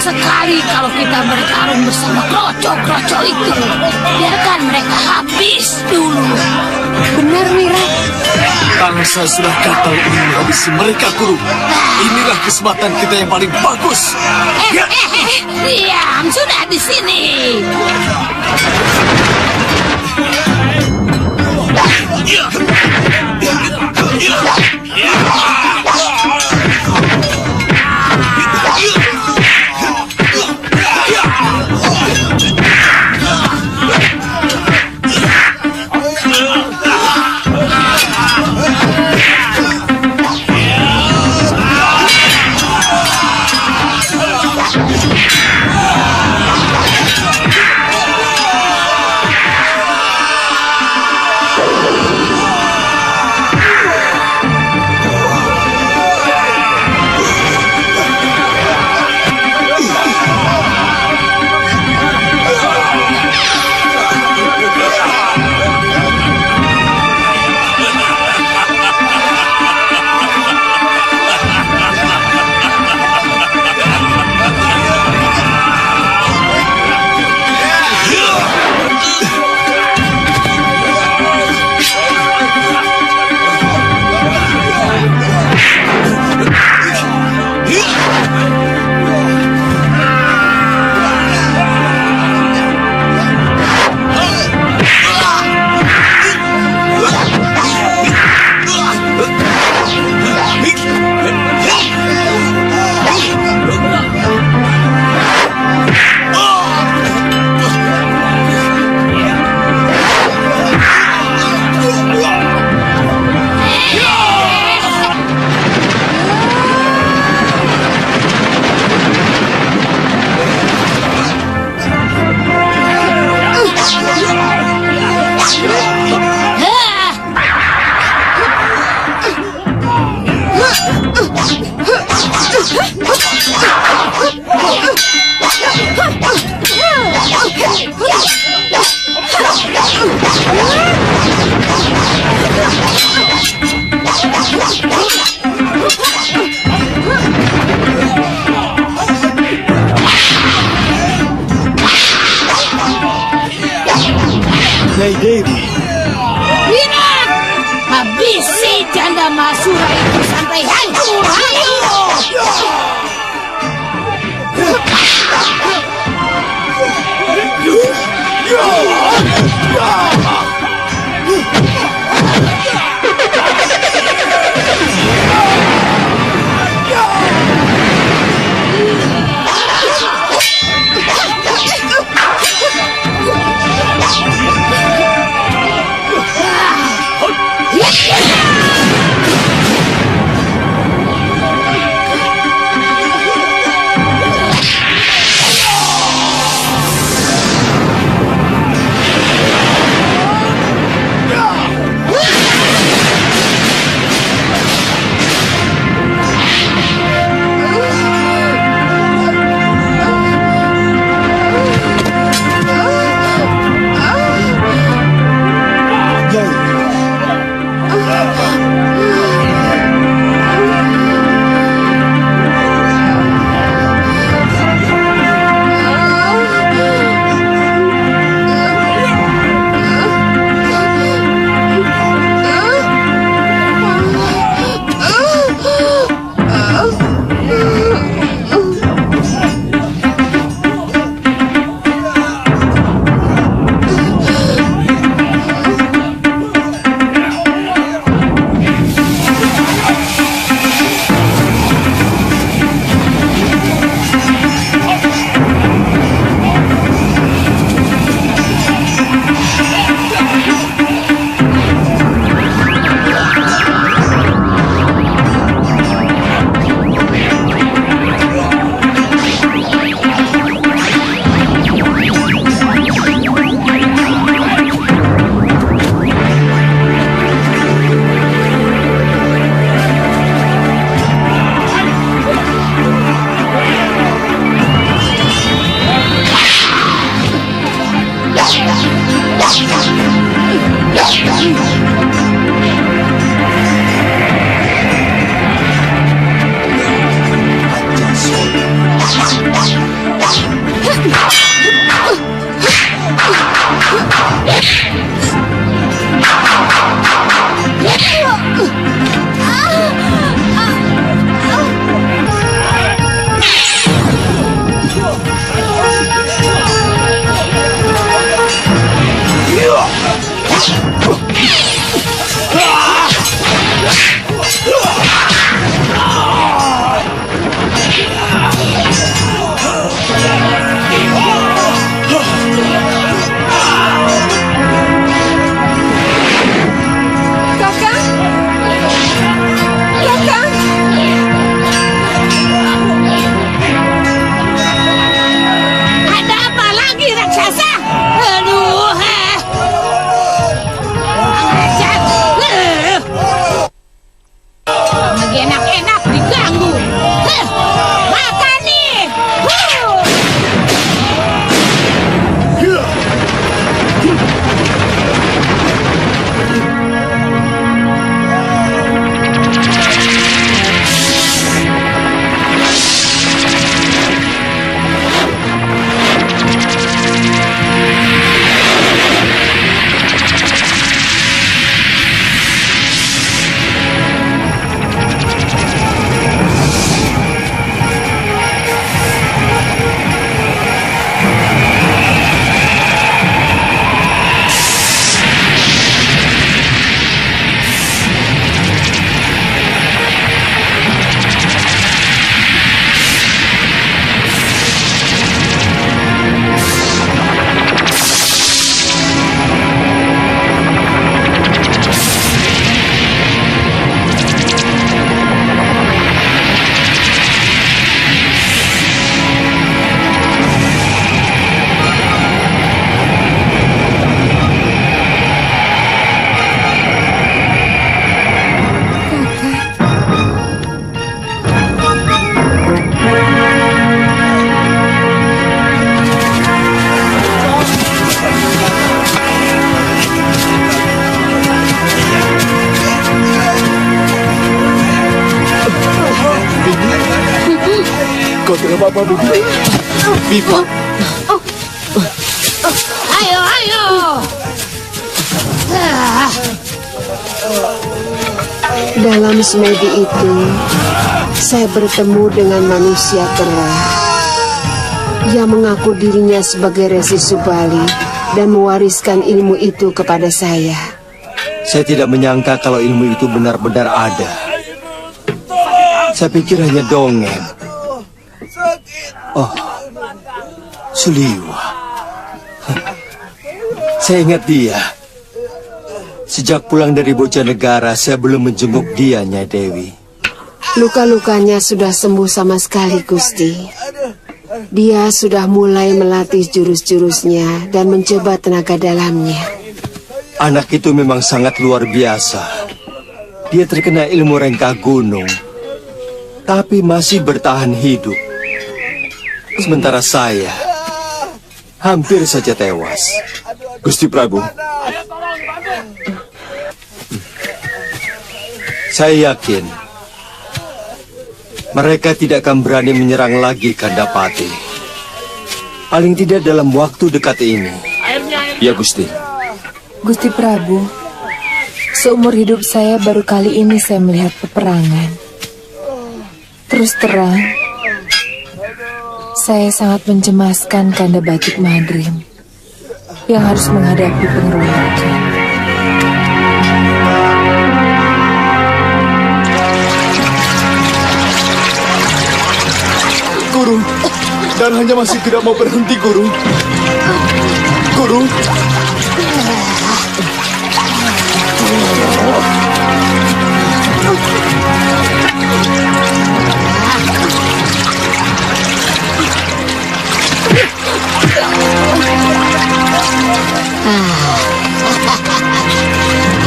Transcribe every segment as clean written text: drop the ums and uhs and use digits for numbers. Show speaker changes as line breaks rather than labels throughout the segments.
Sekali kalau kita bertarung bersama kroco-kroco itu, biarkan mereka habis dulu.
Benar, Wira.
Bangsa sudah gatal ingin menghabisi mereka, Guru. Inilah kesempatan kita yang paling bagus.
Diam, sudah di sini.
Nyai Dewi.
Wira, Habisi janda Masura itu sampai hancur. Ayo!
Kau tidak apa-apa, Bibi? Bibi.
Ayo, ayo.
Dalam semedi itu, saya bertemu dengan manusia kera yang mengaku dirinya sebagai Resi Subali dan mewariskan ilmu itu kepada saya.
Saya tidak menyangka kalau ilmu itu benar-benar ada. Saya pikir hanya dongeng. Oh, Suliwa. Saya ingat dia. Sejak pulang dari Bojanegara, saya belum menjenguk dia, Nyai Dewi.
Luka-lukanya sudah sembuh sama sekali, Gusti. Dia sudah mulai melatih jurus-jurusnya dan mencoba tenaga dalamnya.
Anak itu memang sangat luar biasa. Dia terkena ilmu rengkah gunung, tapi masih bertahan hidup. Sementara saya hampir saja tewas.
Gusti Prabu,
saya yakin mereka tidak akan berani menyerang lagi Kandapati. Paling tidak dalam waktu dekat ini.
ya Gusti.
Gusti Prabu, seumur hidup saya baru kali ini saya melihat peperangan. Terus terang, saya sangat mencemaskan Kanda Batik Madrim yang harus menghadapi pengeroyokan.
Guru, darahnya masih tidak mau berhenti, Guru. Guru.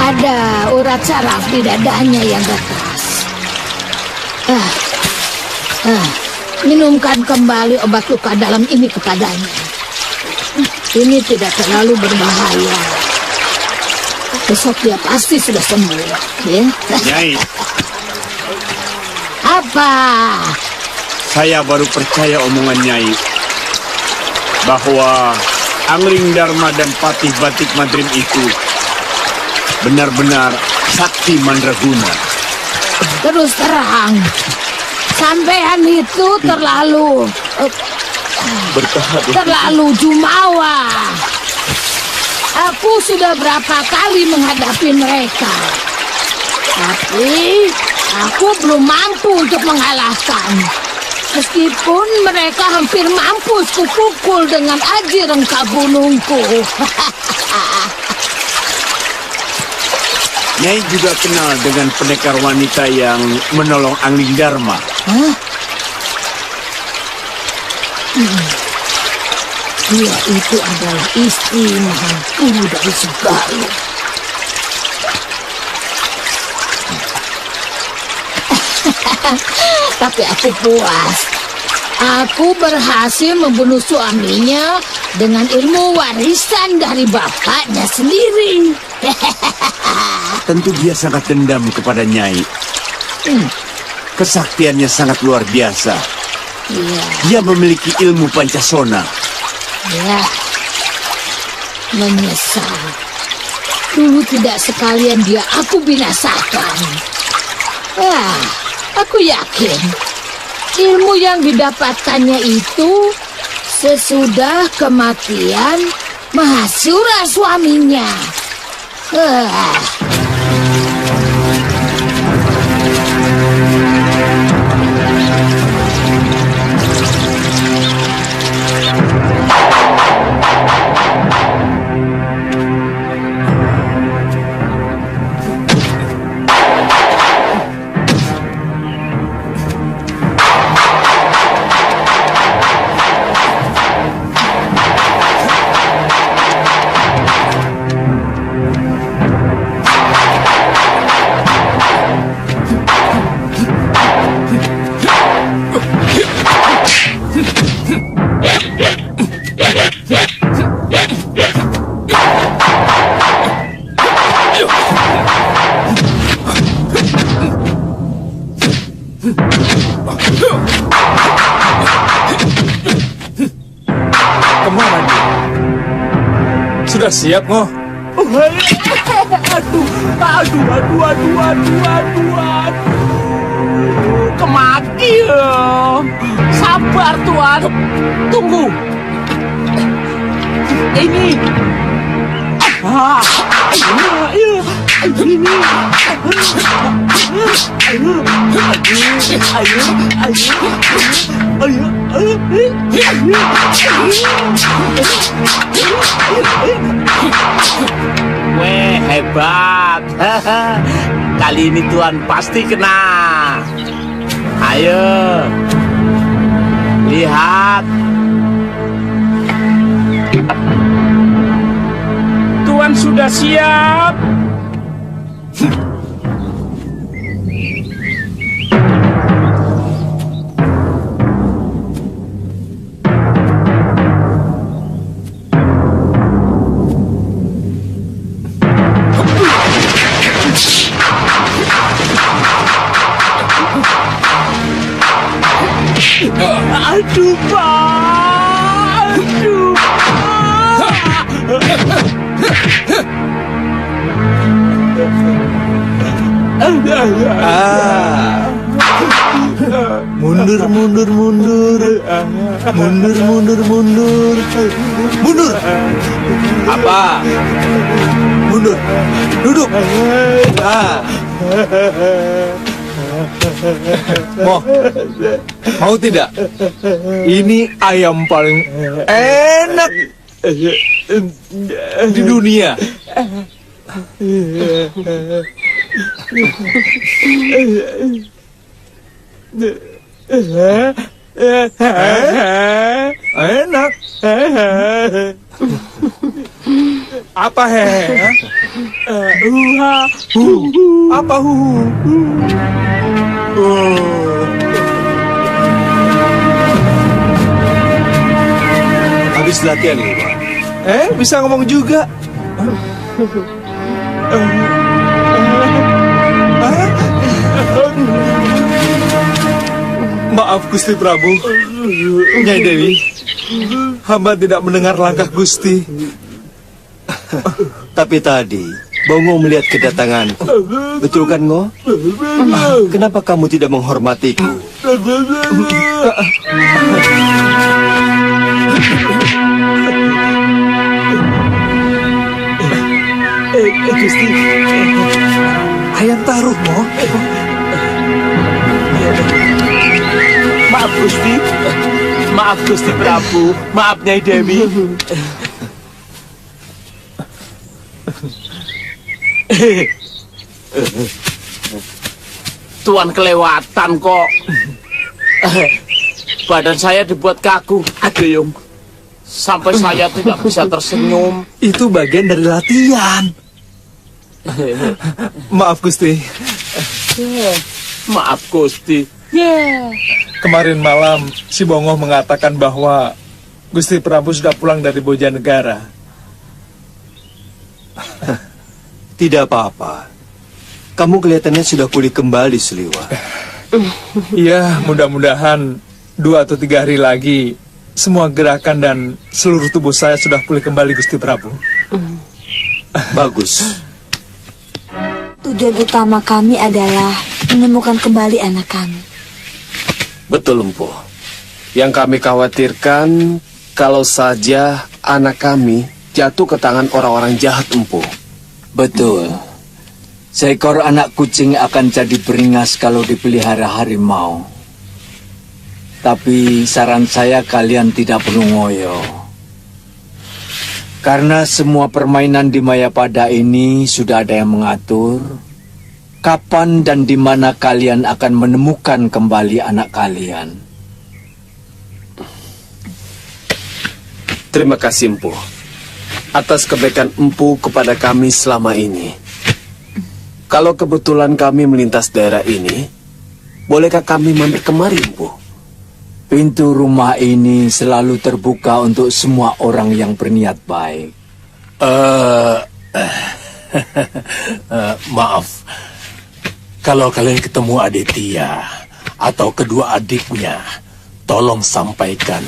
Ada urat saraf di dadanya yang gatas. Minumkan kembali obat luka dalam ini kepadanya. Ini tidak terlalu berbahaya. Besok dia pasti sudah sembuh. Ya?
Nyai,
Apa?
saya baru percaya omongan Nyai bahwa Angling Dharma dan Patih Batik Madrim itu benar-benar sakti mandraguna.
Terus terang, sampean itu terlalu terlalu jumawa. Aku sudah berapa kali menghadapi mereka, tapi aku belum mampu untuk mengalahkan. Meskipun mereka hampir mampus kupukul dengan aji rengkah gunungku.
Nyai juga kenal dengan pendekar wanita yang menolong Angling Dharma.
Dia itu adalah istri Mahapuru dari Sebalu. Tapi aku puas. Aku berhasil membunuh suaminya dengan ilmu warisan dari bapaknya sendiri.
Tentu dia sangat dendam kepada Nyai. Kesaktiannya sangat luar biasa.
Iya,
Dia memiliki ilmu Pancasona.
ya. Menyesal. Dulu tidak sekalian dia aku binasakan. Aku yakin ilmu yang didapatkannya itu sesudah kematian Mahasura suaminya.
Kemana dia? Sudah siap, Ngoh?
Aduh. Kemaki ya. Sabar Tuan. Tunggu. Ini. Ini. Weh, hebat. Kali ini Tuan pasti kena. Ayo. Lihat. Tuan sudah siap. Aduh, Pak. Aduh,
Mundur.
Apa?
Mundur. Duduk. Mau tidak? Ini ayam paling enak di dunia. Enak. Apa Apa
Habis latihan ini, Pak.
Bisa ngomong juga. Maaf Gusti Prabu. Nyai Dewi, hamba tidak mendengar langkah Gusti. Tapi tadi Bongo melihat kedatanganku. Betul kan, Ngo? Kenapa kamu tidak menghormatiku?
Gusti.
Ayam taruh, Mo.
maaf Gusti. Maaf Gusti Prabu. Maaf Nyai Dewi. Tuan kelewatan kok. Badan saya dibuat kaku. Aduh, Yung. Sampai saya tidak bisa tersenyum.
Itu bagian dari latihan. Maaf Gusti.
Maaf Gusti.
Kemarin malam si Bongo mengatakan bahwa Gusti Prabu sudah pulang dari Bojanegara. Tidak apa-apa. Kamu kelihatannya sudah pulih kembali, Seliwa. Iya, mudah-mudahan 2 atau 3 hari lagi semua gerakan dan seluruh tubuh saya sudah pulih kembali, Gusti Prabu. Bagus.
Tujuan utama kami adalah menemukan kembali anak kami.
Betul, Empu. Yang kami khawatirkan kalau saja anak kami jatuh ke tangan orang-orang jahat, Empu.
Betul. Seekor anak kucing akan jadi beringas kalau dipelihara harimau. Tapi saran saya kalian tidak perlu ngoyo. Karena semua permainan di Mayapada ini sudah ada yang mengatur kapan dan di mana kalian akan menemukan kembali anak kalian.
Terima kasih, Empu. Atas kebaikan Empu kepada kami selama ini. Kalau kebetulan kami melintas daerah ini, bolehkah kami mampir kemari, Empu?
Pintu rumah ini selalu terbuka untuk semua orang yang berniat baik.
Maaf, kalau kalian ketemu Aditya atau kedua adiknya, tolong sampaikan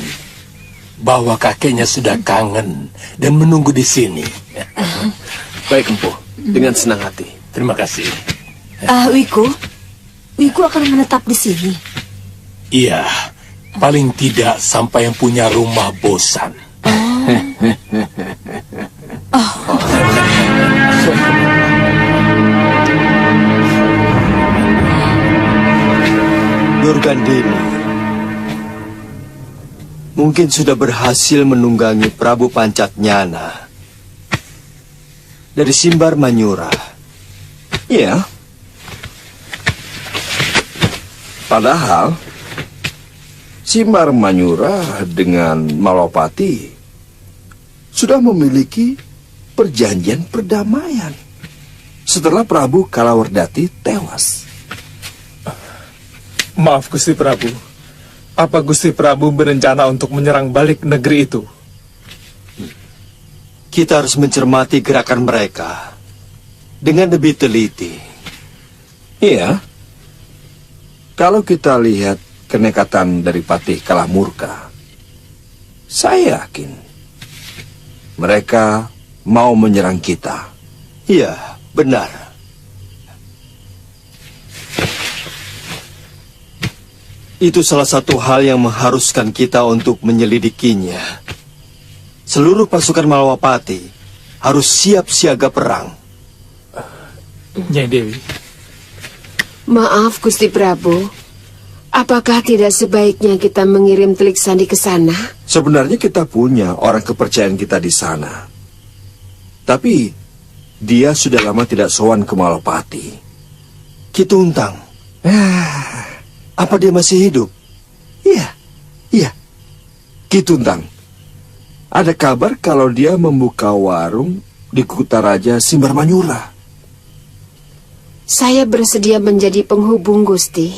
bahwa kakeknya sudah kangen dan menunggu di sini.
Baik, Empu. Dengan senang hati.
Terima kasih.
Wiku akan menetap di sini.
Iya, paling tidak sampai yang punya rumah bosan.
Durgandini mungkin sudah berhasil menunggangi Prabu Pancatnyana dari Simbar Manyura.
Iya. Padahal Simbar Manyura dengan Malopati sudah memiliki perjanjian perdamaian setelah Prabu Kalawardhati tewas.
Maaf Gusti Prabu. Apa Gusti Prabu berencana untuk menyerang balik negeri itu?
Kita harus mencermati gerakan mereka dengan lebih teliti.
Iya. Kalau kita lihat kenekatan dari Patih Kalamurka, saya yakin mereka mau menyerang kita.
Iya, benar. Itu salah satu hal yang mengharuskan kita untuk menyelidikinya. Seluruh pasukan Malawapati harus siap siaga perang.
Nyai Dewi.
Maaf, Gusti Prabu. Apakah tidak sebaiknya kita mengirim Telik Sandi ke sana?
Sebenarnya kita punya orang kepercayaan kita di sana. Tapi dia sudah lama tidak sowan ke Malapati.
Kituntang. Apa dia masih hidup?
Iya. Kituntang. Ada kabar kalau dia membuka warung di Kutaraja Simbar Manyura.
Saya bersedia menjadi penghubung, Gusti.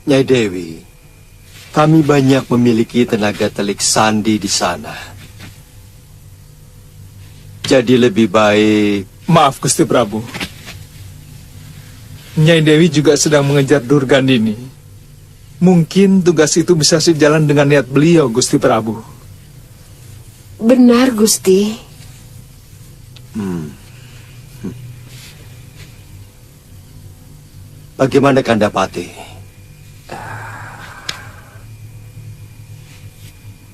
Nyai Dewi, kami banyak memiliki tenaga Telik Sandi di sana. Jadi lebih baik...
Maaf Gusti Prabu. Nyai Dewi juga sedang mengejar Durgandini. Mungkin tugas itu bisa sejalan dengan niat beliau, Gusti Prabu.
Benar, Gusti.
Bagaimana Kandapati?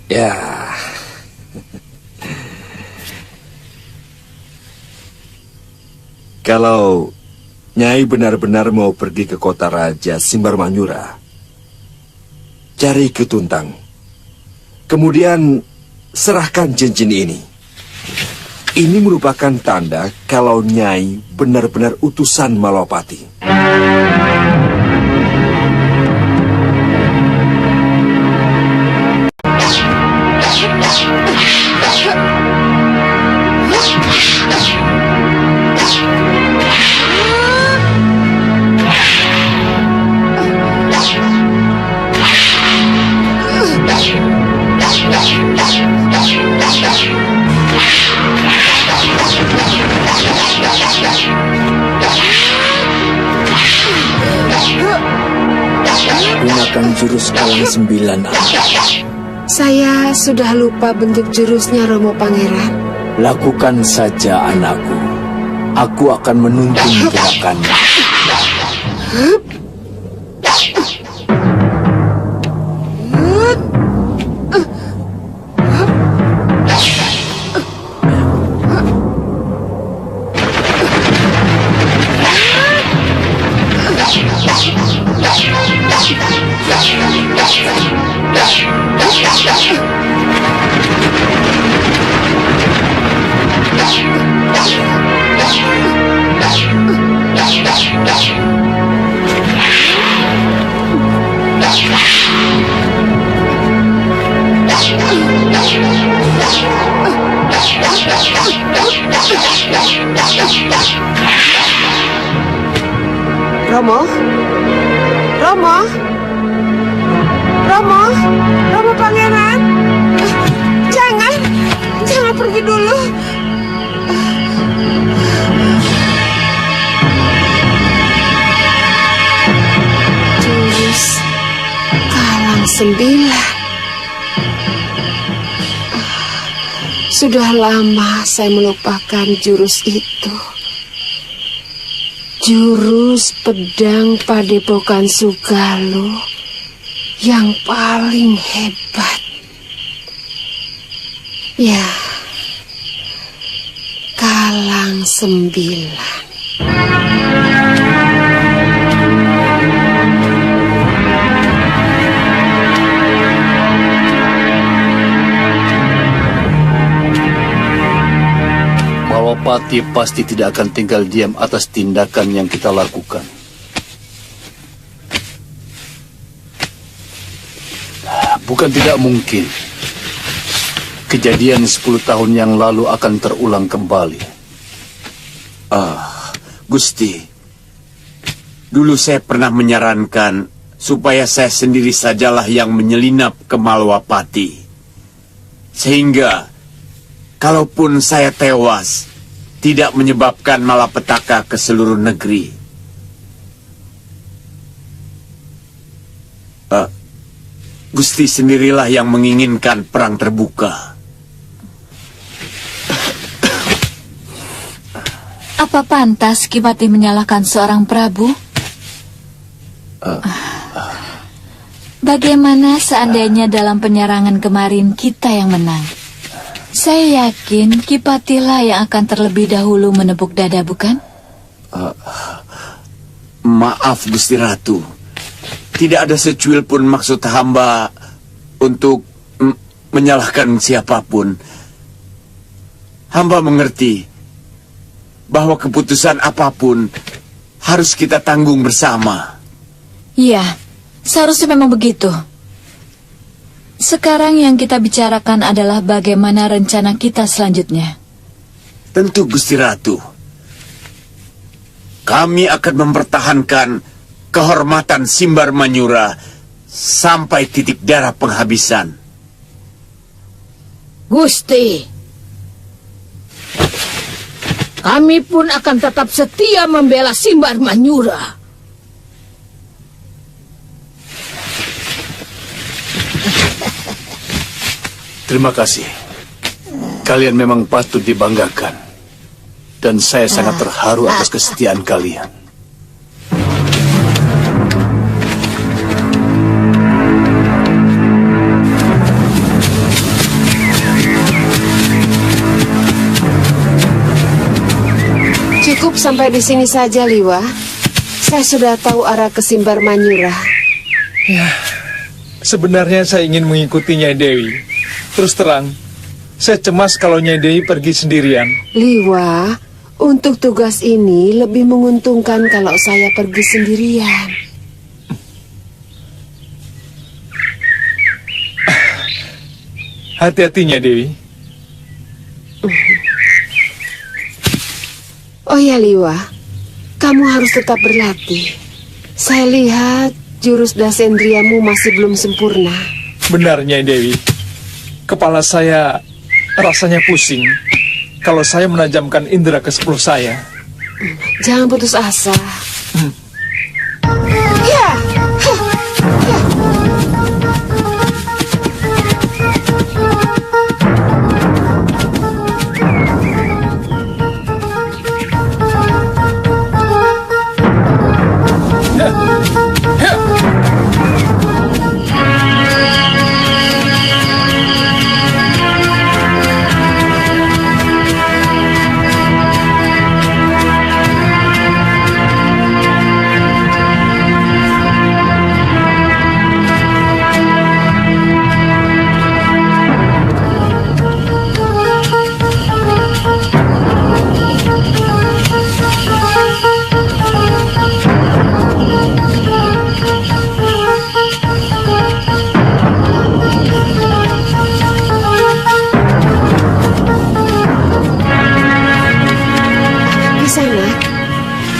Ya. Kalau Nyai benar-benar mau pergi ke kota Raja Simbar Manyura, cari Kituntang. Kemudian serahkan cincin ini. Ini merupakan tanda kalau Nyai benar-benar utusan Malawapati.
Gunakan jurus Kalang 9 anak.
Saya sudah lupa bentuk jurusnya, Romo Pangeran.
Lakukan saja anakku. Aku akan menuntun gerakannya.
Romo? Romo? Romo? Romo Pangeran? Jangan pergi dulu. Jurus Kalang 9. Sudah lama saya melupakan jurus itu. Jurus pedang Padepokan Sugaluh yang paling hebat. Ya, Kalang 9.
Malwapati pasti tidak akan tinggal diam atas tindakan yang kita lakukan. Bukan tidak mungkin kejadian 10 tahun yang lalu akan terulang kembali.
Gusti, dulu saya pernah menyarankan supaya saya sendiri sajalah yang menyelinap ke Malwapati. Sehingga, kalaupun saya tewas, tidak menyebabkan malapetaka ke seluruh negeri. Gusti sendirilah yang menginginkan perang terbuka.
Apa pantas Kipati menyalahkan seorang Prabu? Bagaimana seandainya dalam penyerangan kemarin kita yang menang? Saya yakin Kipatilah yang akan terlebih dahulu menepuk dada, bukan?
Maaf Gusti Ratu, tidak ada secuil pun maksud hamba untuk menyalahkan siapapun. Hamba mengerti bahwa keputusan apapun harus kita tanggung bersama.
Iya, seharusnya memang begitu. Sekarang yang kita bicarakan adalah bagaimana rencana kita selanjutnya.
Tentu Gusti Ratu, kami akan mempertahankan kehormatan Simbar Manyura sampai titik darah penghabisan.
Gusti, kami pun akan tetap setia membela Simbar Manyura.
Terima kasih. Kalian memang patut dibanggakan. Dan saya sangat terharu atas kesetiaan kalian.
Cukup sampai di sini saja, Liwa. Saya sudah tahu arah ke Simbar Manyura.
Ya, sebenarnya saya ingin mengikuti Nyai Dewi. Terus terang, saya cemas kalau Nyai Dewi pergi sendirian.
Liwa, untuk tugas ini lebih menguntungkan kalau saya pergi sendirian.
Hati-hati Nyai Dewi.
Oh ya Liwa, kamu harus tetap berlatih. Saya lihat jurus dasendriamu masih belum sempurna.
Benar Nyai Dewi. Kepala saya rasanya pusing kalau saya menajamkan indera ke-10 saya.
Jangan putus asa. Ya.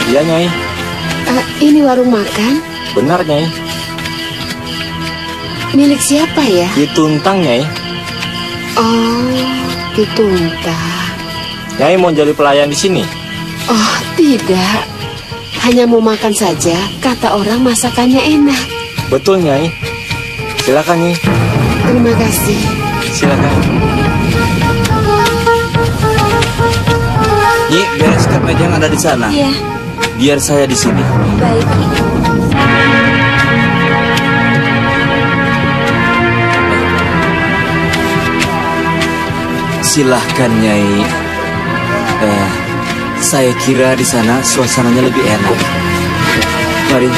Iya, Nyai.
Ini warung makan?
Benar, Nyai.
Milik siapa ya?
Ki Tuntang, Nyai.
Oh, Ki Tuntang.
Nyai mau jadi pelayan di sini?
Oh, tidak. Hanya mau makan saja. Kata orang masakannya enak.
Betul, Nyai. Silakan, Nyai.
Terima kasih.
Silakan.
Nyi, bereskan meja yang ada di sana.
Iya.
Biar saya di sini.
Baik.
Silahkan, Nyai. Saya kira di sana suasananya lebih enak. Mari.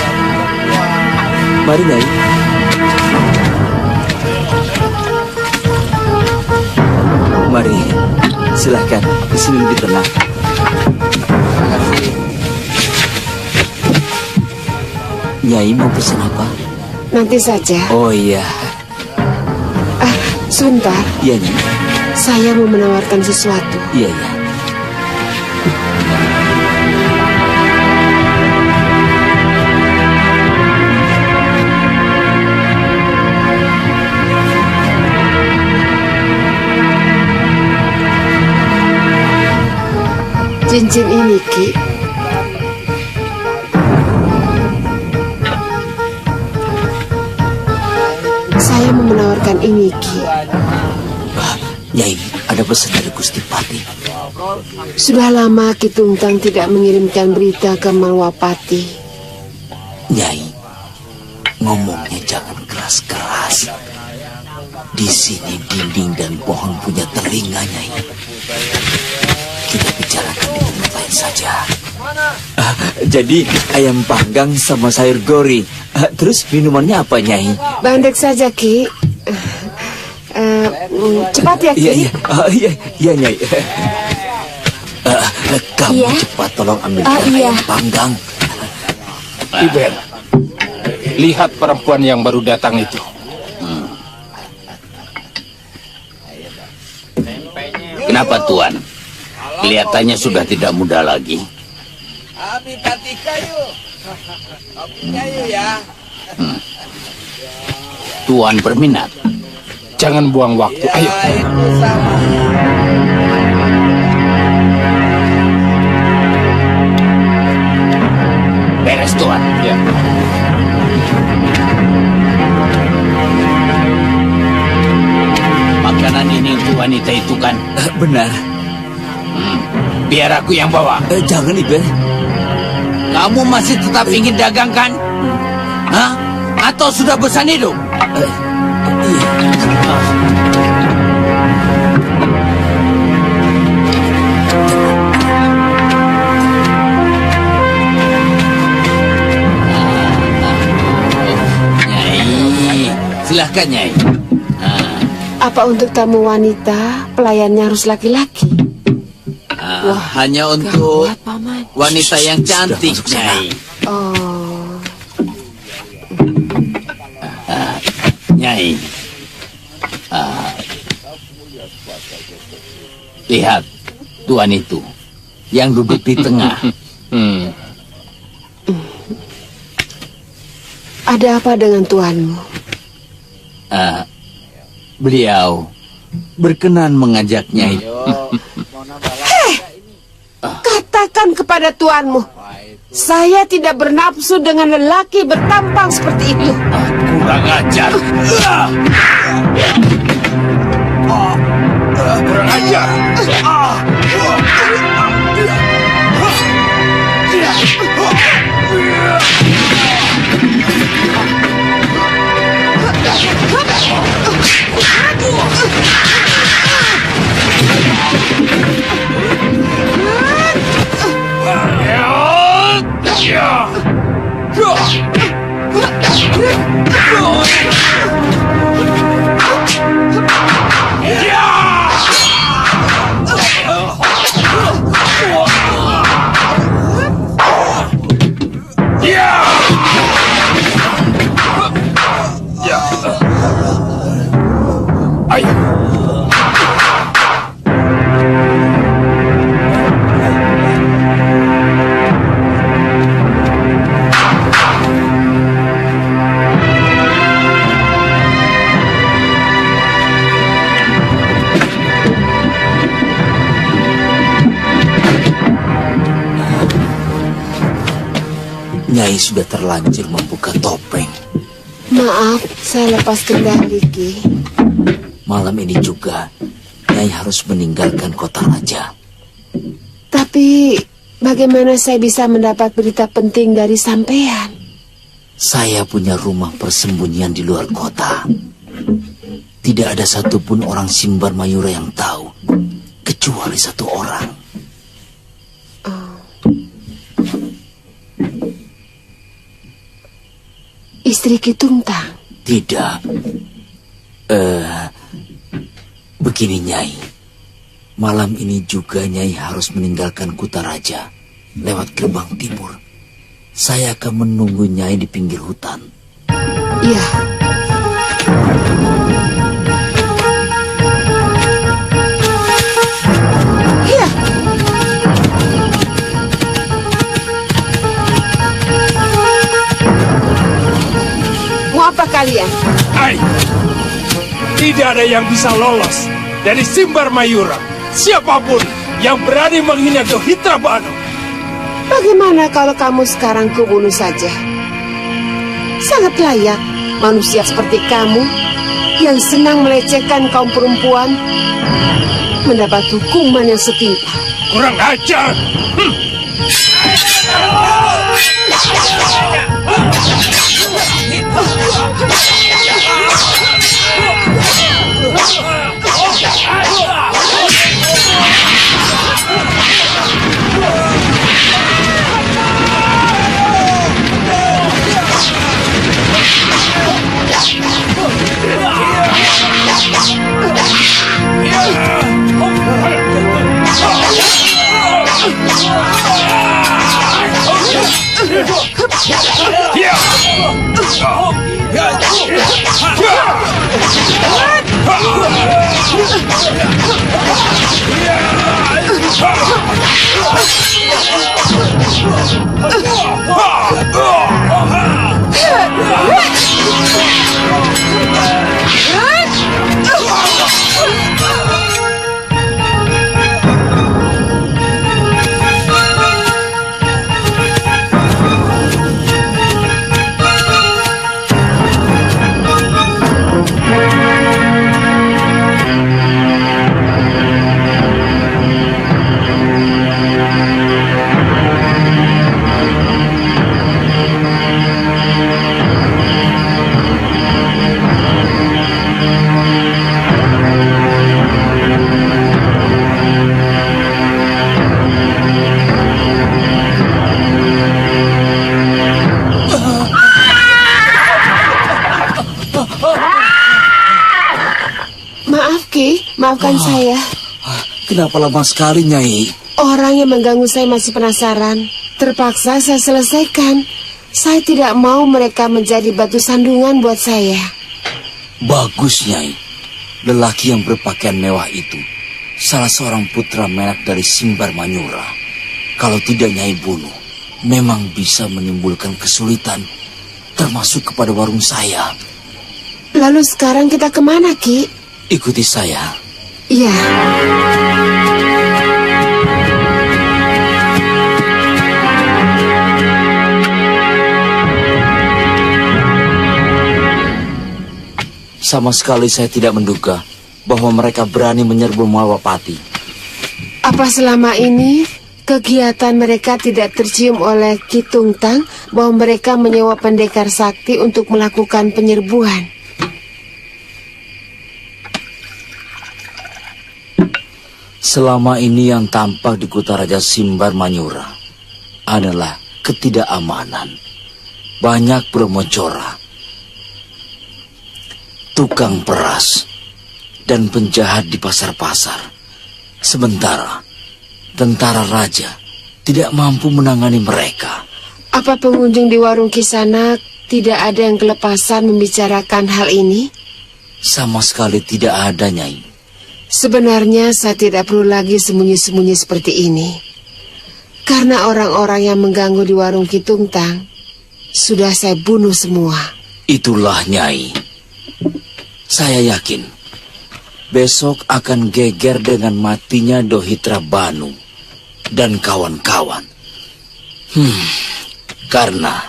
Mari, Nyai. Mari. Silahkan. Di sini lebih tenang. Nyai mau pesan apa?
Nanti saja.
Oh iya.
Sebentar.
Iya, Nyai.
Saya mau menawarkan sesuatu.
Iya, iya.
Cincin ini, Ki. Saya mau menawarkan ini, Ki.
Nyai, ada pesan dari Gusti Pati.
Sudah lama Ki Tungtang tidak mengirimkan berita ke Malwapati.
Nyai, ngomongnya jangan keras-keras. Di sini dinding dan pohon punya telinga, Nyai. Kita bicarakan di tempat lain saja. Jadi ayam panggang sama sayur gori. Terus minumannya apa, Nyai?
Bandek saja, Ki. Cepat ya, Ki.
Iya, Nyai. Kamu cepat tolong ambil ayam panggang.
Iben, lihat perempuan yang baru datang itu.
Kenapa, Tuan? Kelihatannya sudah tidak muda lagi. Tuan berminat?
Jangan buang waktu, ayo.
Beres, Tuan.
Ya.
Makanan ini untuk wanita itu kan?
Benar.
Biar aku yang bawa.
Jangan, Iben.
Kamu masih tetap ingin dagang kan? Hah? Atau sudah bosan hidup? Nyai, silahkan, Nyai.
Apa untuk tamu wanita, pelayannya harus laki-laki?
Hanya untuk wanita yang cantik, Nyai.
Oh.
Nyai. Lihat, Tuan itu yang duduk di tengah.
Ada apa dengan tuanmu?
Beliau berkenan mengajak Nyai.
Hei, katakan kepada tuanmu, saya tidak bernafsu dengan lelaki bertampang seperti itu.
Kurang ajar. Kurang ajar.
Nyai sudah terlanjur membuka topeng.
Maaf, saya lepas kendali, Ki.
Malam ini juga, Nyai harus meninggalkan kota raja.
Tapi bagaimana saya bisa mendapat berita penting dari sampean?
Saya punya rumah persembunyian di luar kota. Tidak ada satupun orang Simbar Mayura yang tahu, kecuali satu orang.
Istri Ki Tungtang?
Tidak. Begini Nyai. Malam ini juga Nyai harus meninggalkan Kutaraja lewat gerbang timur. Saya akan menunggu Nyai di pinggir hutan.
Iya. Iya. Mau apa kalian?
Hai, tidak ada yang bisa lolos dari Simbar Mayura. Siapapun yang berani menghina Dohitra Banu.
Bagaimana kalau kamu sekarang kubunuh saja? Sangat layak manusia seperti kamu yang senang melecehkan kaum perempuan mendapat hukuman yang setimpal.
Kurang ajar.
Maafkan saya.
Kenapa lama sekali, Nyai?
Orang yang mengganggu saya masih penasaran. Terpaksa saya selesaikan. Saya tidak mau mereka menjadi batu sandungan buat saya.
Bagus, Nyai. Lelaki yang berpakaian mewah itu salah seorang putra menak dari Simbar Manyura. Kalau tidak Nyai bunuh, memang bisa menimbulkan kesulitan, termasuk kepada warung saya.
Lalu sekarang kita kemana, Ki?
Ikuti saya.
Iya.
Sama sekali saya tidak menduga bahwa mereka berani menyerbu Malwapati.
Apa selama ini kegiatan mereka tidak tercium oleh Ki Tungtang bahwa mereka menyewa pendekar sakti untuk melakukan penyerbuan?
Selama ini yang tampak di Kutaraja Simbar Manyura adalah ketidakamanan. Banyak bromocora, tukang peras, dan penjahat di pasar-pasar. Sementara tentara raja tidak mampu menangani mereka.
Apa pengunjung di warung Kisanak tidak ada yang kelepasan membicarakan hal ini?
Sama sekali tidak ada, Nyai.
Sebenarnya saya tidak perlu lagi sembunyi-sembunyi seperti ini. Karena orang-orang yang mengganggu di warung Ki Tungtang sudah saya bunuh semua.
Itulah, Nyai. Saya yakin besok akan geger dengan matinya Dohitra Banu dan kawan-kawan. Karena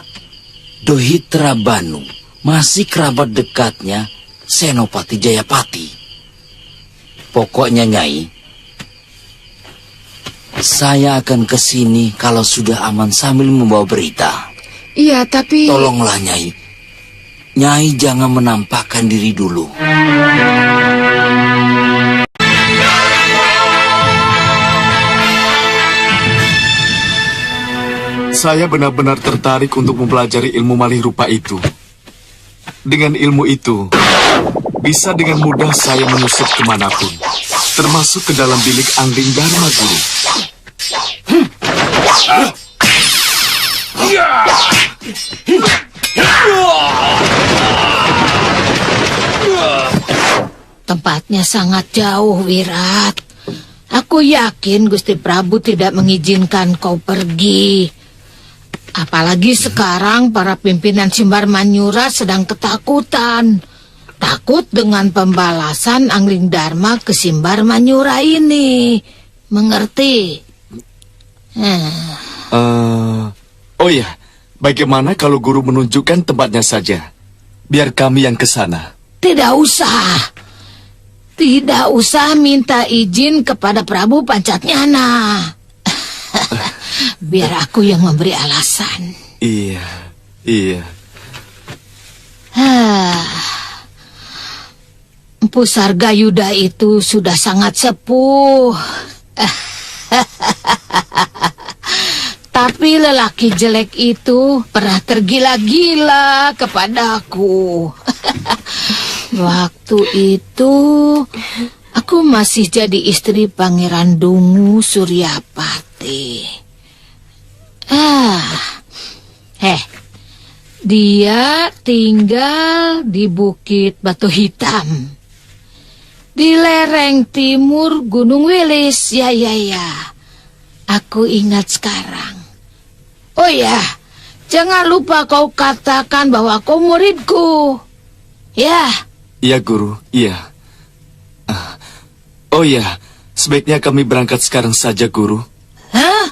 Dohitra Banu masih kerabat dekatnya Senopati Jayapati. Pokoknya, Nyai, Saya akan ke sini kalau sudah aman sambil membawa berita.
Iya, tapi...
Tolonglah, Nyai. Nyai jangan menampakkan diri dulu.
Saya benar-benar tertarik untuk mempelajari ilmu malih rupa itu. Dengan ilmu itu, bisa dengan mudah saya menyusup kemanapun, termasuk ke dalam bilik Angling Dharma Guru.
Tempatnya sangat jauh, Wirat. Aku yakin Gusti Prabu tidak mengizinkan kau pergi. Apalagi sekarang para pimpinan Simbar Manyura sedang ketakutan. Takut dengan pembalasan Angling Dharma ke Simbar Manyura ini. Mengerti?
Oh ya, bagaimana kalau guru menunjukkan tempatnya saja? Biar kami yang ke sana.
Tidak usah. Tidak usah minta izin kepada Prabu Pancatnyana. Biar aku yang memberi alasan.
Iya.
Empu Sargayuda itu sudah sangat sepuh. Tapi lelaki jelek itu pernah tergila-gila kepadaku. Waktu itu aku masih jadi istri Pangeran Dungu Suryapati. Dia tinggal di Bukit Batu Hitam, di lereng timur Gunung Wilis. Ya. Aku ingat sekarang. Oh ya, jangan lupa kau katakan bahwa kau muridku. Ya.
Iya, Guru, iya. Oh ya, sebaiknya kami berangkat sekarang saja, Guru.
Hah?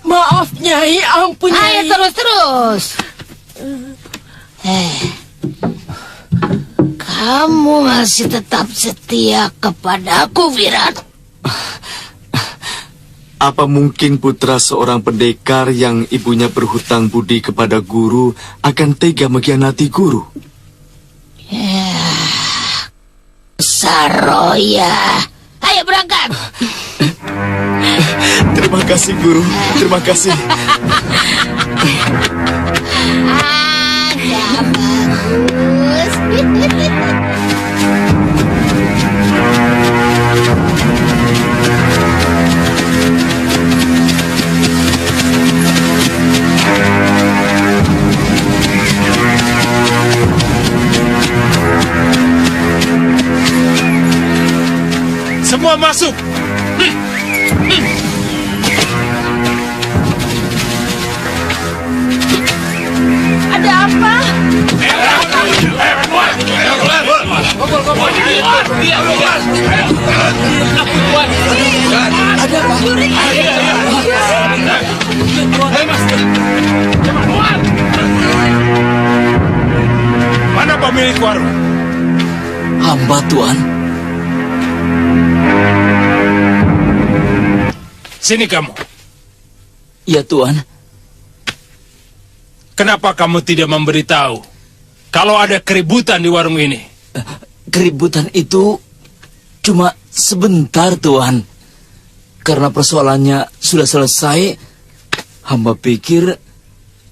Maaf, Nyai, ampun, Nyai.
Ayo terus. Kamu masih tetap setia kepadaku, Wirat?
Apa mungkin putra seorang pendekar yang ibunya berhutang budi kepada guru akan tega mengkhianati guru?
Saroya. Ayo berangkat.
Terima kasih, Guru. Terima kasih.
Bagus.
Semua masuk.
Ada apa?
Mana pemilik warung?
Hamba, Tuan.
Sini kamu.
Ya, Tuan.
Kenapa kamu tidak memberitahu kalau ada keributan di warung ini?
Keributan itu cuma sebentar, Tuan. Karena persoalannya sudah selesai, hamba pikir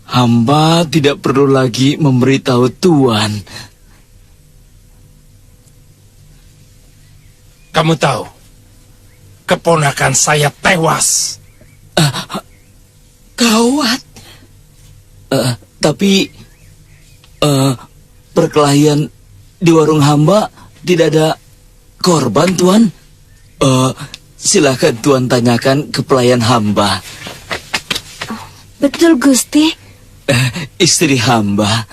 hamba tidak perlu lagi memberitahu Tuan.
Kamu tahu, keponakan saya tewas.
Gawat. Tapi perkelahian di warung hamba tidak ada korban, Tuan. Silakan Tuan tanyakan ke pelayan hamba.
Betul, Gusti.
Istri hamba.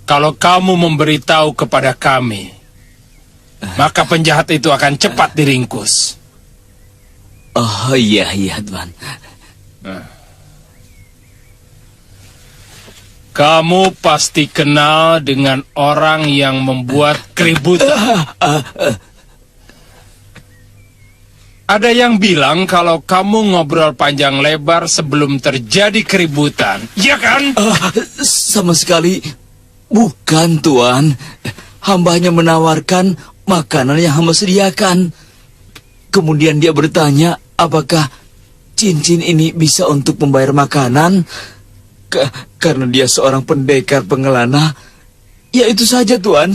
Kalau kamu memberitahu kepada kami, maka penjahat itu akan cepat diringkus.
Oh iya, Tuan.
Kamu pasti kenal dengan orang yang membuat keributan. Ada yang bilang kalau kamu ngobrol panjang lebar sebelum terjadi keributan, ya kan?
Sama sekali bukan, Tuan. Hamba hanya menawarkan makanan yang hamba sediakan. Kemudian dia bertanya apakah cincin ini bisa untuk membayar makanan. Karena dia seorang pendekar pengelana. Ya itu saja, Tuan.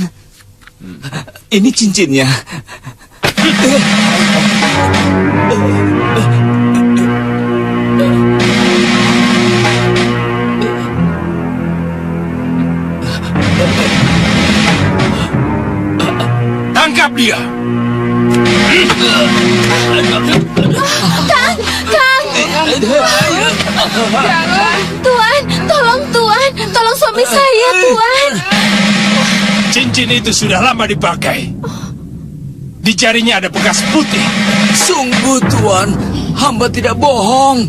Ini cincinnya.
Tangkap dia.
Kang! Tuan, tolong suami saya, Tuan.
Cincin itu sudah lama dipakai. Di jarinya ada bekas putih.
Sungguh, Tuan, hamba tidak bohong.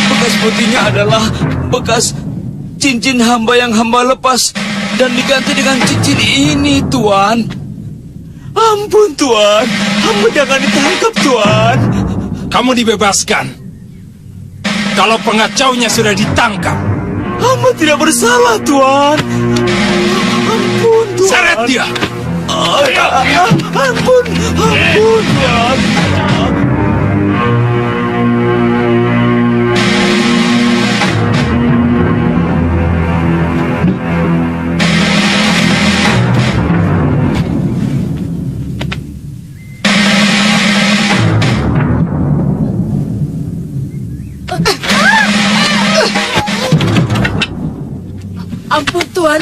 Bekas putihnya adalah bekas cincin hamba yang hamba lepas dan diganti dengan cincin ini, Tuan. Ampun, Tuan. Hamba jangan ditangkap, Tuan.
Kamu dibebaskan. Kalau pengacaunya sudah ditangkap.
Hamba tidak bersalah, Tuan. Ampun, Tuan.
Seret dia.
Ampun, Tuan.
Ampun, Tuan.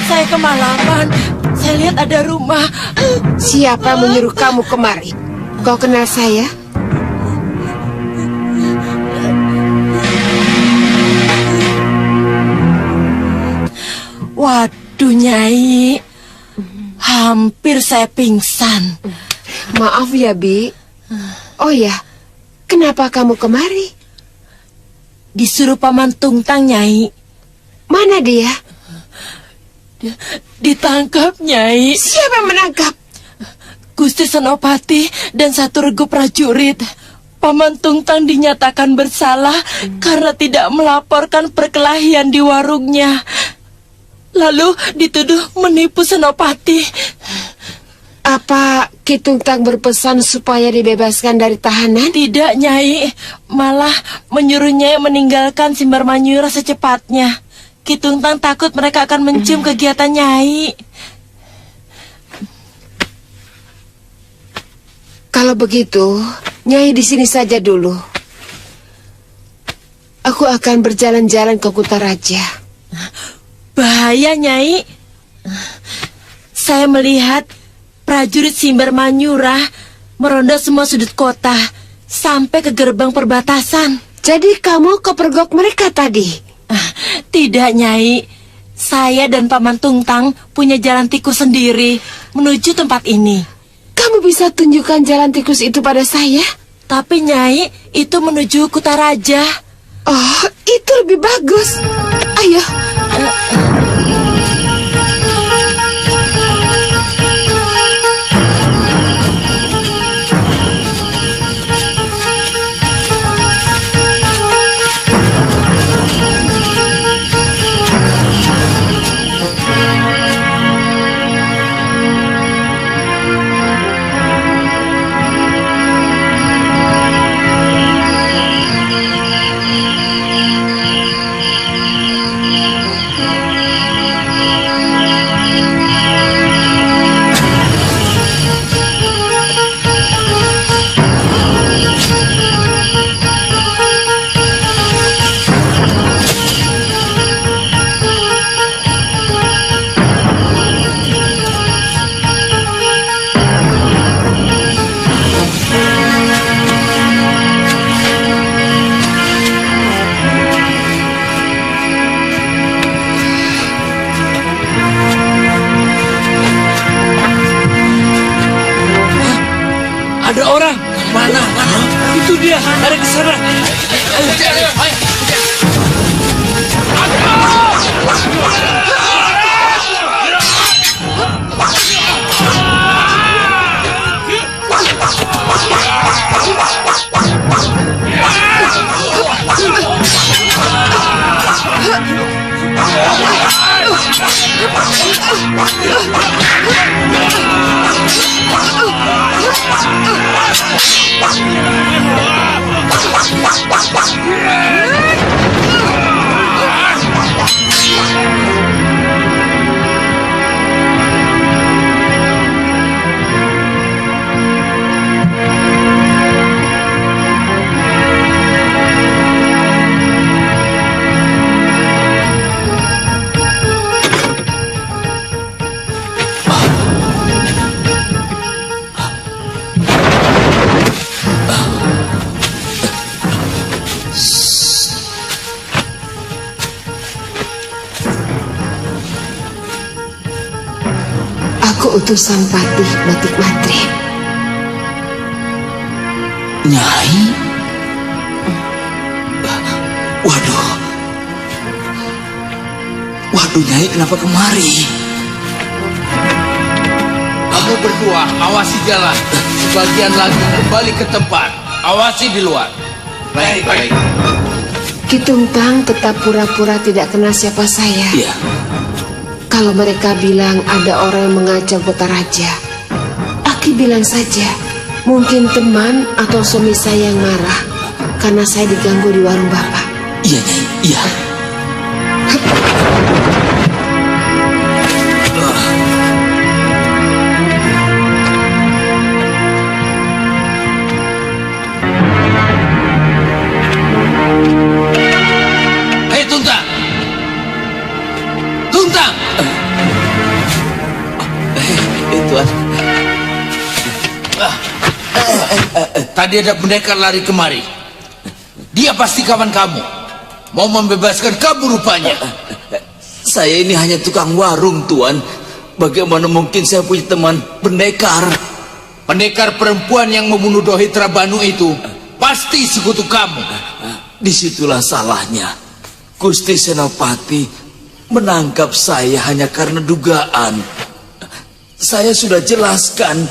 Saya kemalaman. Saya lihat ada rumah.
Siapa menyuruh kamu kemari? Kau kenal saya?
Waduh, Nyai. Hampir saya pingsan.
Maaf ya, Bi. Oh ya, kenapa kamu kemari?
Disuruh Paman Tungtang, Nyai.
Mana dia?
Ditangkap, Nyai.
Siapa yang menangkap?
Gusti Senopati dan satu regu prajurit. Paman Tungtang dinyatakan bersalah karena tidak melaporkan perkelahian di warungnya. Lalu dituduh menipu Senopati.
Apa Ki Tungtang berpesan supaya dibebaskan dari tahanan?
Tidak, Nyai. Malah menyuruh Nyai meninggalkan Simbar Manyura secepatnya. Ki Tungtang takut mereka akan mencium kegiatan Nyai.
Kalau begitu, Nyai di sini saja dulu. Aku akan berjalan-jalan ke Kutaraja.
Bahaya, Nyai. Saya melihat prajurit Simbar Manyura meronda semua sudut kota sampai ke gerbang perbatasan.
Jadi kamu kepergok mereka tadi?
Tidak, Nyai. Saya dan Paman Tungtang punya jalan tikus sendiri menuju tempat ini.
Kamu bisa tunjukkan jalan tikus itu pada saya?
Tapi, Nyai, itu menuju Kutaraja.
Oh, itu lebih bagus. Ayo.
Ada orang. Mana? Itu dia. Ada di sana. Ayo.
Aku utusan Patih Batik Mantrim.
Nyai? Waduh. Waduh, Nyai kenapa kemari?
Kamu berdua awasi jalan. Sebagian lagi kembali ke tempat. Awasi di luar. Baik.
Kitungtang tetap pura-pura tidak kenal siapa saya.
Iya.
Kalau mereka bilang ada orang yang mengajak Betaraja, Aki bilang saja, mungkin teman atau suami saya yang marah karena saya diganggu di warung Bapak.
Iya, Nyai, iya.
Hei, Tuntang! Tuntang!
Tuan.
Tadi ada pendekar lari kemari. Dia pasti kawan kamu. Mau membebaskan kamu rupanya.
Saya ini hanya tukang warung, Tuan. Bagaimana mungkin saya punya teman pendekar?
Pendekar perempuan yang membunuh Dohitra Banu itu pasti sekutu kamu.
Disitulah salahnya. Gusti Senopati menangkap saya hanya karena dugaan. Saya sudah jelaskan,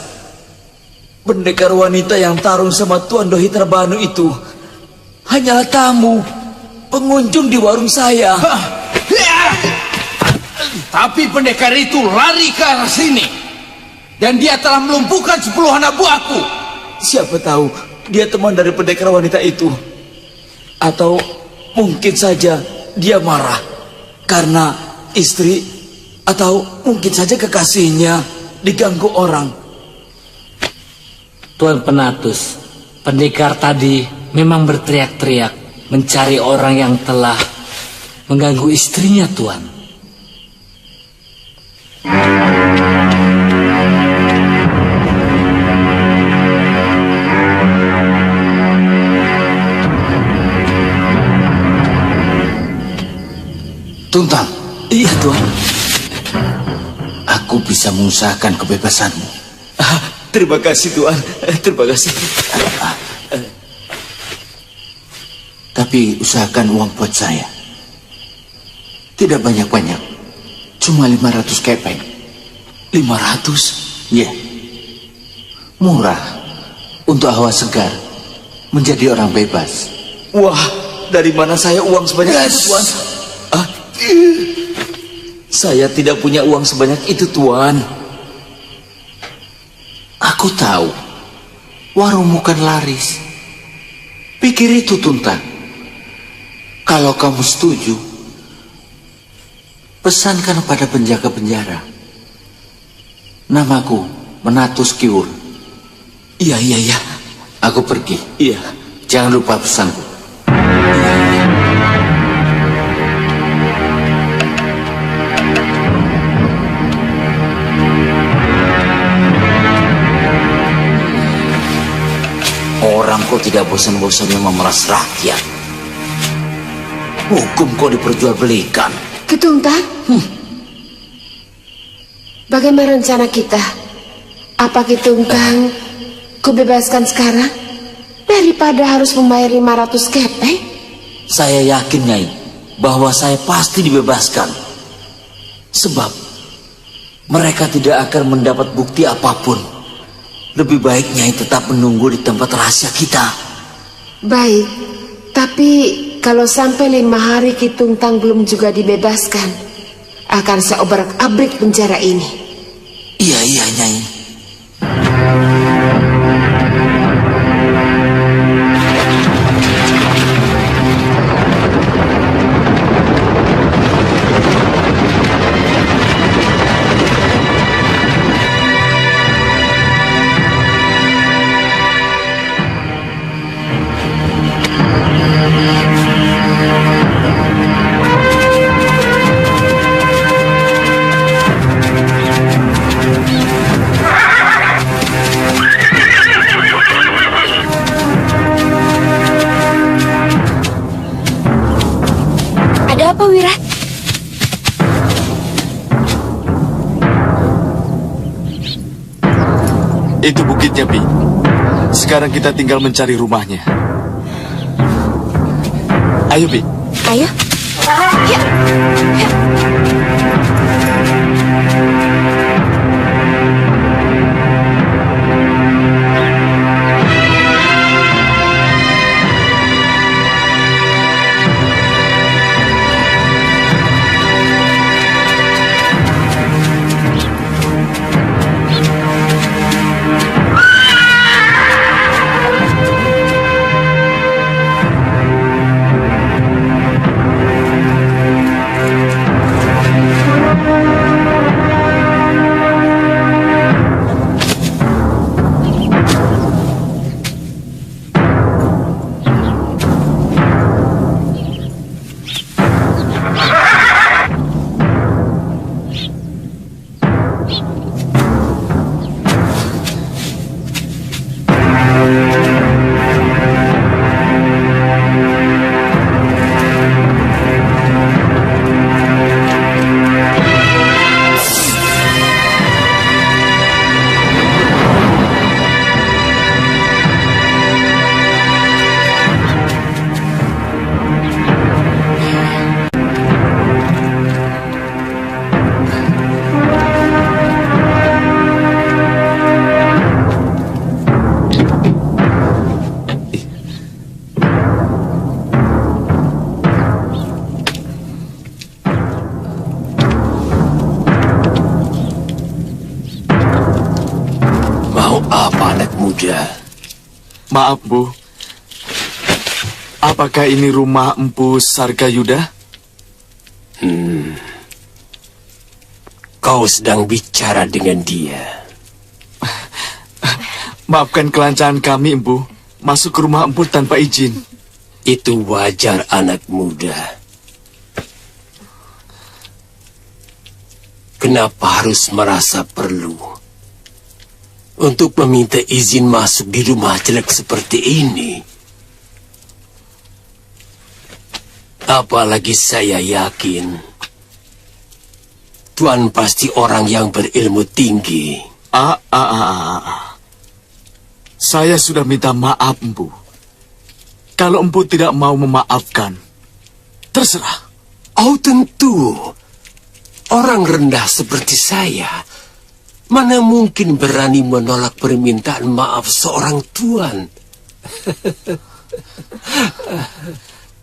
pendekar wanita yang tarung sama Tuan Dohitra Banu itu hanyalah tamu, pengunjung di warung saya.
Tapi pendekar itu lari ke arah sini. Dan dia telah melumpuhkan 10 anak buahku.
Siapa tahu dia teman dari pendekar wanita itu. Atau mungkin saja dia marah karena istri atau mungkin saja kekasihnya diganggu orang.
Tuan Penatus, pendekar tadi memang berteriak-teriak mencari orang yang telah mengganggu istrinya, Tuan.
Tuntang.
Iya, Tuan.
Aku bisa mengusahakan kebebasanmu.
Terima kasih, Tuan. Terima kasih.
Tapi usahakan uang buat saya. Tidak banyak-banyak. Cuma 500 kepeng.
500?
Iya. Murah. Untuk hawa segar. Menjadi orang bebas.
Wah, dari mana saya uang sebanyak itu, Tuan? Saya tidak punya uang sebanyak itu, Tuan.
Aku tahu. Warungmu kan laris. Pikir itu, Tuntang. Kalau kamu setuju, pesankan pada penjaga penjara. Namaku Menatus Kiwur.
Iya.
Aku pergi.
Iya.
Jangan lupa pesanku.
Orang kok tidak bosan-bosannya memeras rakyat. Hukum kok diperjualbelikan.
Kitungtang? Bagaimana rencana kita? Apa Kitungtang kubebaskan sekarang daripada harus membayar 500 kepeng?
Saya yakin, Nyai, bahwa saya pasti dibebaskan. Sebab mereka tidak akan mendapat bukti apapun. Lebih baik Nyai tetap menunggu di tempat rahasia kita.
Baik, tapi kalau sampai 5 hari Kitungtang belum juga dibebaskan, akan saya obrak-abrik penjara ini.
Iya, Nyai.
Ada apa, Wira?
Itu bukitnya, Bi. Sekarang kita tinggal mencari rumahnya. Ayo, Bi.
Ayo. Yuk. Yuk.
Maaf, Bu. Apakah ini rumah Empu Sargayuda?
Kau sedang bicara dengan dia.
Maafkan kelancaran kami, Empu. Masuk ke rumah Empu tanpa izin.
Itu wajar, anak muda. Kenapa harus merasa perlu untuk meminta izin masuk di rumah jelek seperti ini? Apalagi saya yakin Tuan pasti orang yang berilmu tinggi.
Saya sudah minta maaf, Empu. Kalau Empu tidak mau memaafkan, terserah.
Oh, tentu. Orang rendah seperti saya mana mungkin berani menolak permintaan maaf seorang tuan?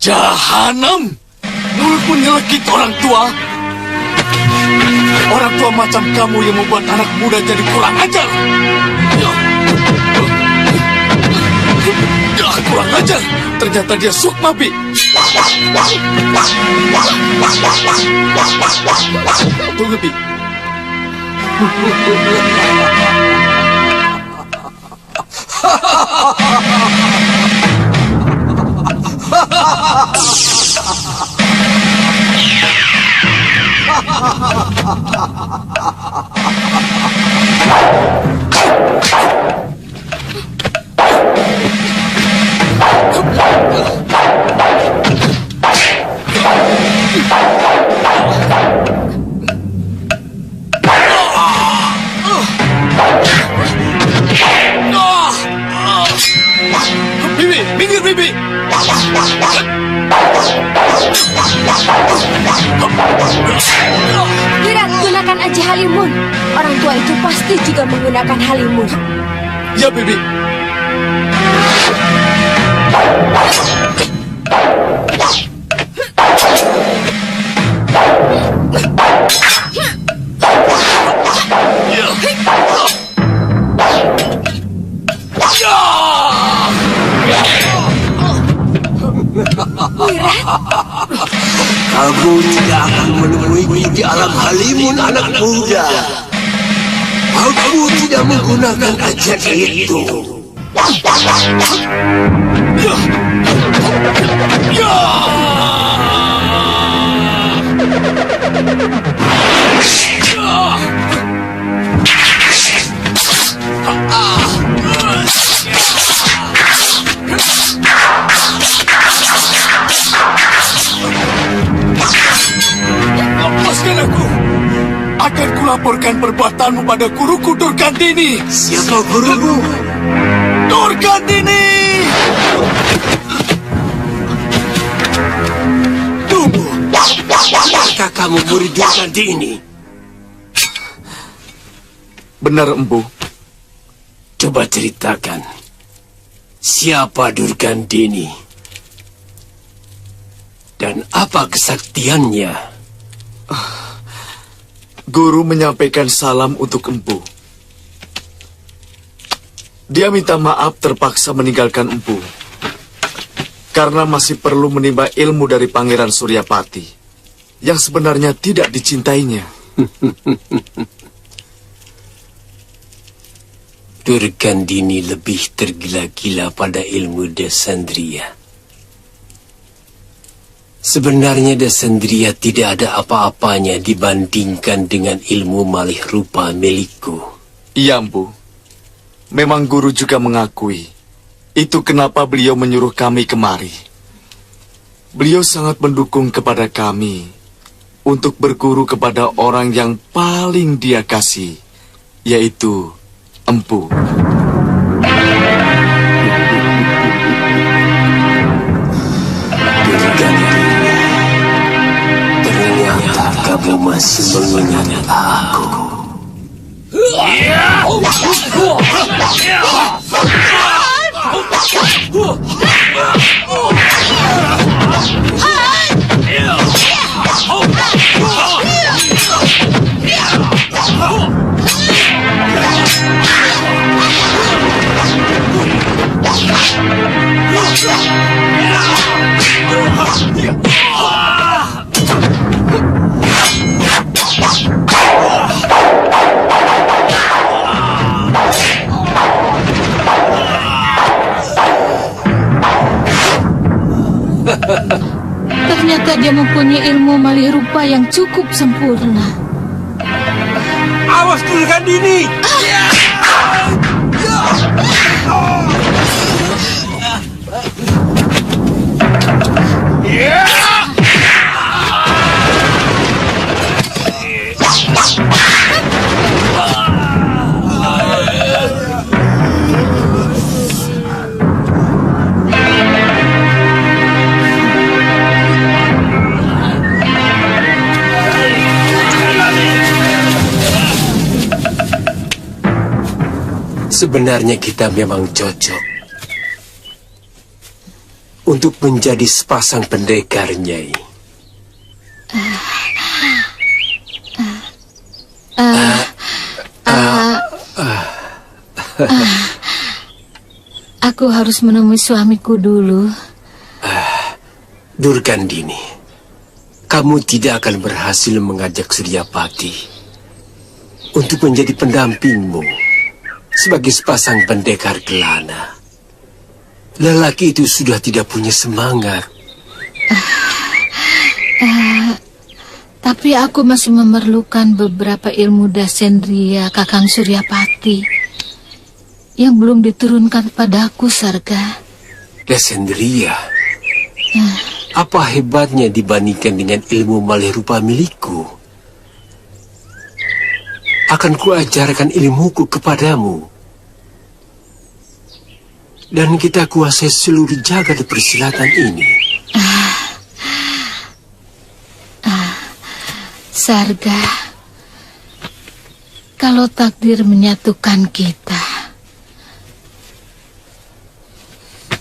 Jahanam! Mulutmu nyelekit orang tua. Orang tua macam kamu yang membuat anak muda jadi kurang ajar. Kurang ajar. Ternyata dia sukma, Bi. Tunggu, Bi. Bibi, minggir, Bibi.
Wira, gunakan aja Halimun. Orang tua itu pasti juga menggunakan Halimun.
Ya, Bibi.
Kamu tidak akan menemuiku di alam Halimun, anak muda. Aku tidak menggunakan ajian itu.
Lepaskan aku. Akan kulaporkan perbuatanmu pada guruku Durgandini.
Siapa gurumu?
Durgandini!
Tunggu. Apakah kamu murid Durgandini?
Benar, Empu.
Coba ceritakan. Siapa Durgandini? Dan apa kesaktiannya?
Guru menyampaikan salam untuk Empu. Dia minta maaf terpaksa meninggalkan Empu karena masih perlu menimba ilmu dari Pangeran Suryapati yang sebenarnya tidak dicintainya.
Durgandini lebih tergila-gila pada ilmu Desandria. Sebenarnya Desandria tidak ada apa-apanya dibandingkan dengan ilmu malih rupa milikku.
Iya, Empu. Memang guru juga mengakui. Itu kenapa beliau menyuruh kami kemari. Beliau sangat mendukung kepada kami untuk berguru kepada orang yang paling dia kasih, yaitu Empu.
Ternyata kamu masih mengingat aku.
Ternyata dia mempunyai ilmu malih rupa yang cukup sempurna.
Awas Durgandini!
Sebenarnya kita memang cocok untuk menjadi sepasang pendekar, Nyai.
Aku harus menemui suamiku dulu.
Durgandini, kamu tidak akan berhasil mengajak Suryapati untuk menjadi pendampingmu sebagai sepasang pendekar kelana. Lelaki itu sudah tidak punya semangat.
Tapi aku masih memerlukan beberapa ilmu Desandria Kakang Suryapati yang belum diturunkan padaku, Sarga.
Desandria? Apa hebatnya dibandingkan dengan ilmu malih rupa milikku? Akan kuajarkan ilmuku kepadamu. Dan kita kuasai seluruh jagat persilatan ini.
Sarga, kalau takdir menyatukan kita,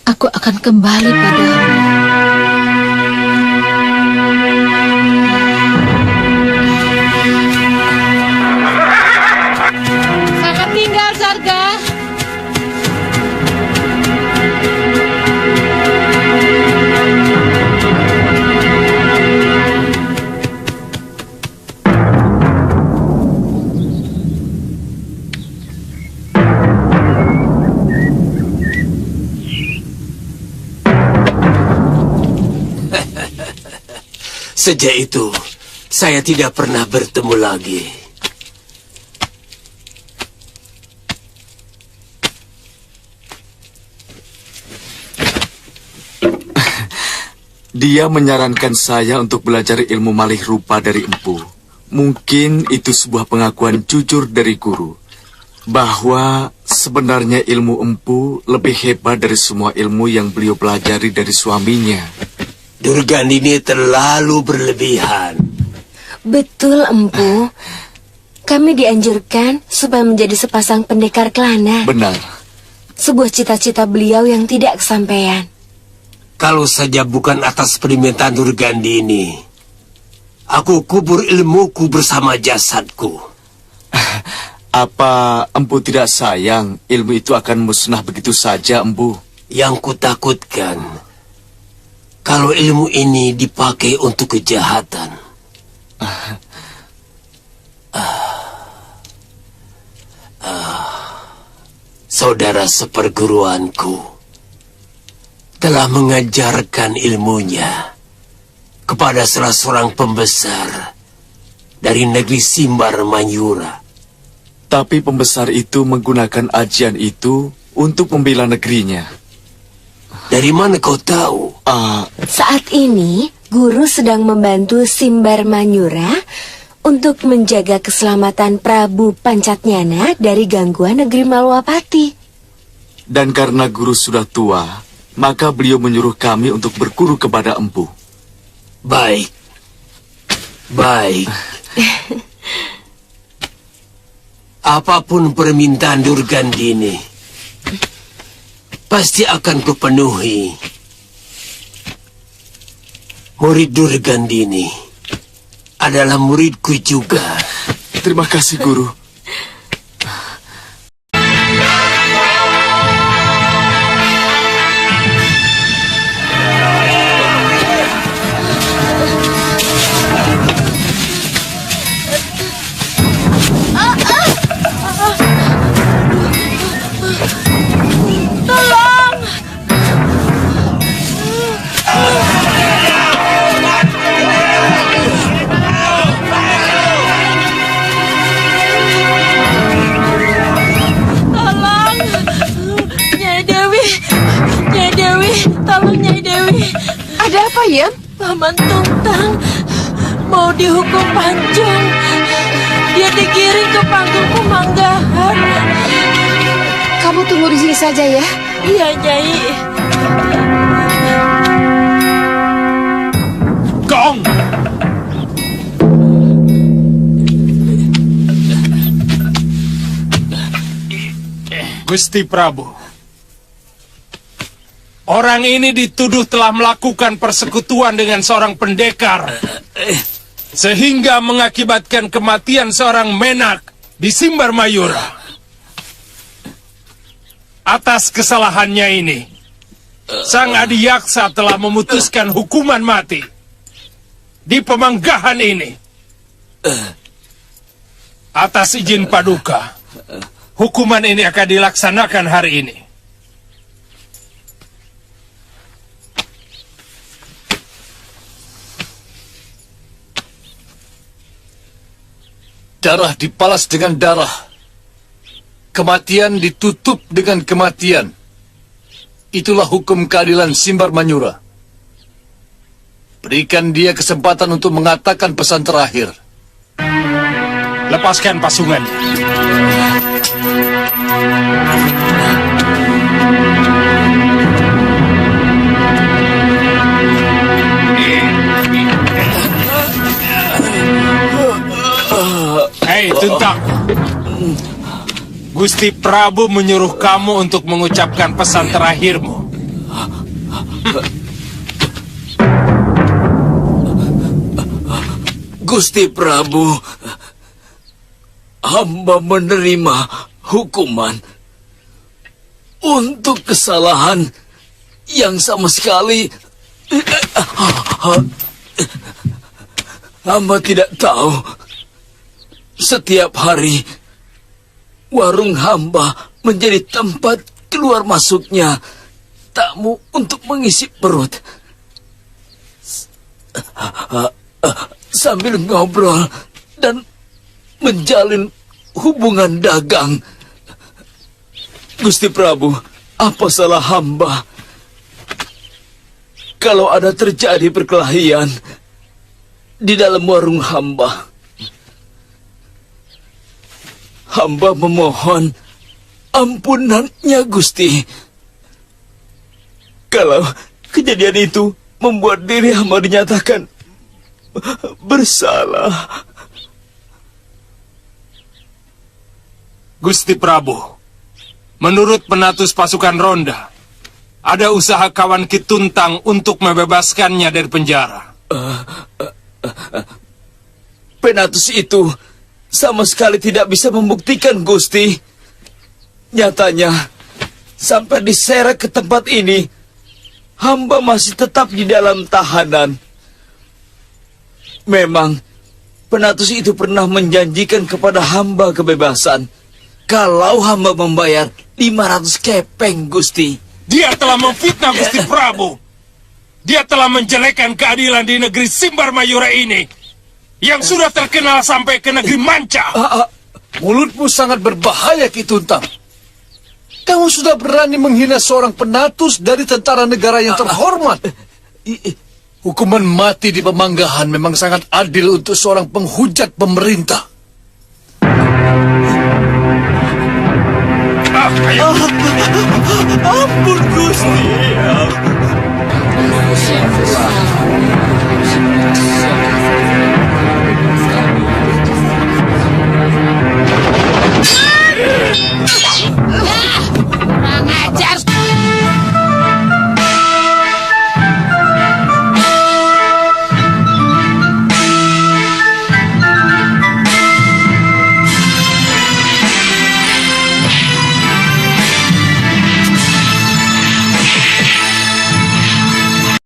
aku akan kembali padamu. Selamat tinggal, Sarga.
Sejak itu, saya tidak pernah bertemu lagi.
Dia menyarankan saya untuk belajar ilmu malih rupa dari Empu. Mungkin itu sebuah pengakuan jujur dari guru, bahwa sebenarnya ilmu Empu lebih hebat dari semua ilmu yang beliau pelajari dari suaminya.
Durgandini terlalu berlebihan.
Betul, Empu. Kami dianjurkan supaya menjadi sepasang pendekar kelana.
Benar.
Sebuah cita-cita beliau yang tidak kesampaian.
Kalau saja bukan atas permintaan Durgandini, aku kubur ilmuku bersama jasadku.
Apa Empu tidak sayang ilmu itu akan musnah begitu saja, Empu?
Yang kutakutkan, kalau ilmu ini dipakai untuk kejahatan. Saudara seperguruanku telah mengajarkan ilmunya kepada salah seorang pembesar dari negeri Simbar Manyura.
Tapi pembesar itu menggunakan ajian itu untuk membela negerinya.
Dari mana kau tahu?
Saat ini, guru sedang membantu Simbar Manyura untuk menjaga keselamatan Prabu Pancatnyana dari gangguan negeri Malwapati.
Dan karena guru sudah tua, maka beliau menyuruh kami untuk berguru kepada Empu.
Baik. Apapun permintaan Durgandini, pasti akan kupenuhi. Murid Durgandini adalah muridku juga.
Terima kasih, Guru.
Ada apa, Yem?
Paman Tuntang mau dihukum pancung. Dia digiring ke panggung pemanggahan.
Kamu tunggu di sini saja ya.
Iya, Nyai.
Gong! Gusti Prabu, orang ini dituduh telah melakukan persekutuan dengan seorang pendekar, sehingga mengakibatkan kematian seorang menak di Simbar Mayura. Atas kesalahannya ini, Sang Adiyaksa telah memutuskan hukuman mati di pemanggahan ini. Atas izin Paduka, hukuman ini akan dilaksanakan hari ini.
Darah dibalas dengan darah. Kematian ditutup dengan kematian. Itulah hukum keadilan Simbar Manyura. Berikan dia kesempatan untuk mengatakan pesan terakhir.
Lepaskan pasungannya. Hei, Tuntang. Gusti Prabu menyuruh kamu untuk mengucapkan pesan terakhirmu.
Gusti Prabu, hamba menerima hukuman untuk kesalahan yang sama sekali hamba tidak tahu. Setiap hari warung hamba menjadi tempat keluar masuknya tamu untuk mengisi perut. sambil ngobrol dan menjalin hubungan dagang. Gusti Prabu, apa salah hamba kalau ada terjadi perkelahian di dalam warung hamba? Hamba memohon ampunannya, Gusti. Kalau kejadian itu membuat diri hamba dinyatakan bersalah.
Gusti Prabu, menurut penatus pasukan ronda, ada usaha kawan Ki Tuntang untuk membebaskannya dari penjara.
Penatus itu sama sekali tidak bisa membuktikan, Gusti. Nyatanya, sampai diseret ke tempat ini, hamba masih tetap di dalam tahanan. Memang, penatus itu pernah menjanjikan kepada hamba kebebasan kalau hamba membayar 500 kepeng, Gusti.
Dia telah memfitnah Gusti Prabu. Dia telah menjelekkan keadilan di negeri Simbar Mayura ini, yang sudah terkenal sampai ke negeri Manca.
Mulutmu sangat berbahaya, Ki Tuntang. Kamu sudah berani menghina seorang penatus dari tentara negara yang terhormat. Hukuman mati di Pemanggahan memang sangat adil untuk seorang penghujat pemerintah.
Ampun, Gusti.